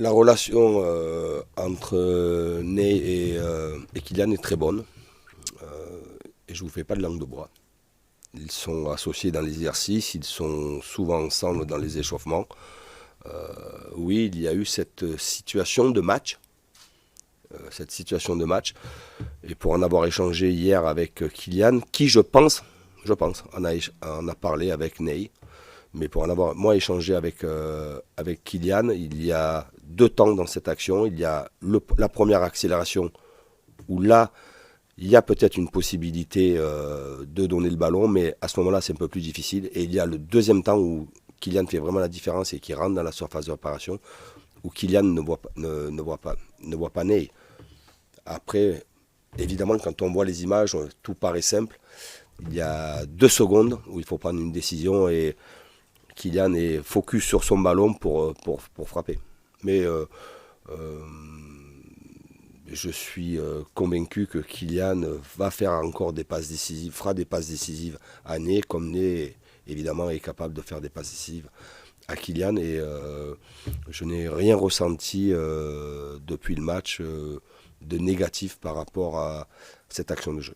La relation entre Ney et Kylian est très bonne. Et je ne vous fais pas de langue de bois. Ils sont associés dans les exercices, ils sont souvent ensemble dans les échauffements. Oui, il y a eu cette situation de match. Et pour en avoir échangé hier avec Kylian, qui en a parlé avec Ney. Mais pour en avoir, moi, échangé avec Kylian, il y a deux temps dans cette action. Il y a la première accélération où là, il y a peut-être une possibilité de donner le ballon, mais à ce moment-là, c'est un peu plus difficile. Et il y a le deuxième temps où Kylian fait vraiment la différence et qui rentre dans la surface de réparation, où Kylian ne voit pas Ney. Après, évidemment, quand on voit les images, tout paraît simple. Il y a 2 secondes où il faut prendre une décision et Kylian est focus sur son ballon pour frapper. Mais je suis convaincu que Kylian va faire encore des passes décisives, fera des passes décisives à Ney, comme Ney évidemment est capable de faire des passes décisives à Kylian. Et je n'ai rien ressenti depuis le match de négatif par rapport à cette action de jeu.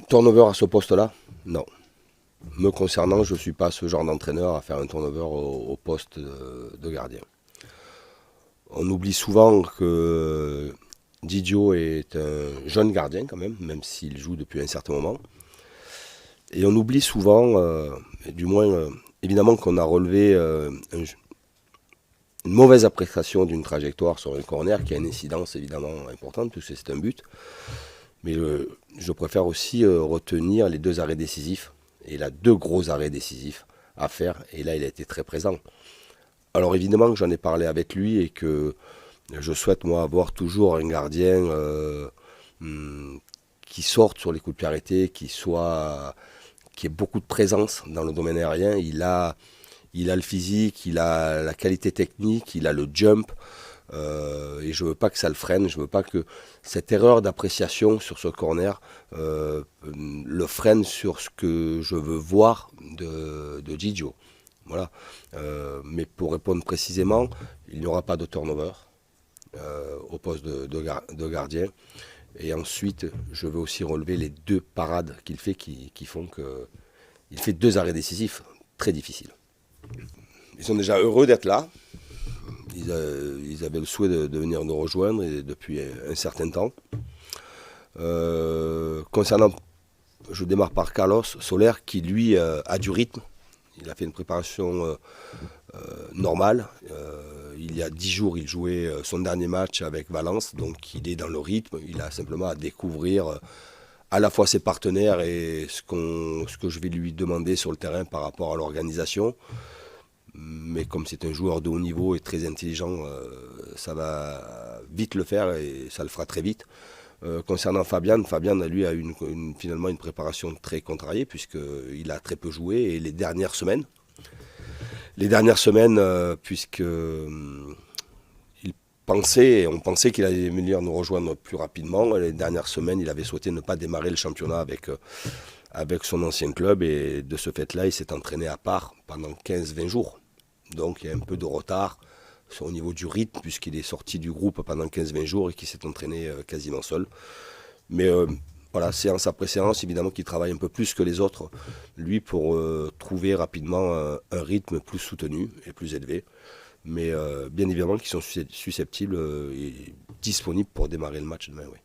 Turnover à ce poste-là? Non. Me concernant, je ne suis pas ce genre d'entraîneur à faire un turnover au poste de gardien. On oublie souvent que Didio est un jeune gardien quand même s'il joue depuis un certain moment. Et on oublie souvent, du moins évidemment qu'on a relevé une mauvaise appréciation d'une trajectoire sur un corner qui a une incidence évidemment importante puisque c'est un but. Mais je préfère aussi retenir les 2 arrêts décisifs. Et il a 2 gros arrêts décisifs à faire. Et là, il a été très présent. Alors évidemment que j'en ai parlé avec lui et que je souhaite moi avoir toujours un gardien qui sorte sur les coups de pied arrêtés, qui ait beaucoup de présence dans le domaine aérien. Il a le physique, il a la qualité technique, il a le jump. Et je ne veux pas que ça le freine, je ne veux pas que cette erreur d'appréciation sur ce corner le freine sur ce que je veux voir de Didio. Voilà. Mais pour répondre précisément, il n'y aura pas de turnover au poste de gardien. Et ensuite, je veux aussi relever les 2 parades qu'il fait qui font qu'il fait 2 arrêts décisifs très difficiles. Ils sont déjà heureux d'être là. Ils avaient le souhait de venir nous rejoindre et depuis un certain temps. Concernant, je démarre par Carlos Soler qui lui a du rythme. Il a fait une préparation normale. Il y a 10 jours, il jouait son dernier match avec Valence, donc il est dans le rythme. Il a simplement à découvrir à la fois ses partenaires et ce que je vais lui demander sur le terrain par rapport à l'organisation. Mais comme c'est un joueur de haut niveau et très intelligent, ça va vite le faire et ça le fera très vite. Concernant Fabian, lui a eu finalement une préparation très contrariée puisqu'il a très peu joué et les dernières semaines, puisque on pensait qu'il allait venir nous rejoindre plus rapidement. Les dernières semaines, il avait souhaité ne pas démarrer le championnat avec son ancien club et de ce fait-là, il s'est entraîné à part pendant 15-20 jours. Donc il y a un peu de retard au niveau du rythme puisqu'il est sorti du groupe pendant 15-20 jours et qu'il s'est entraîné quasiment seul. Mais voilà, séance après séance, évidemment qu'il travaille un peu plus que les autres, lui, pour trouver rapidement un rythme plus soutenu et plus élevé. Mais bien évidemment qu'ils sont susceptibles et disponibles pour démarrer le match demain, oui.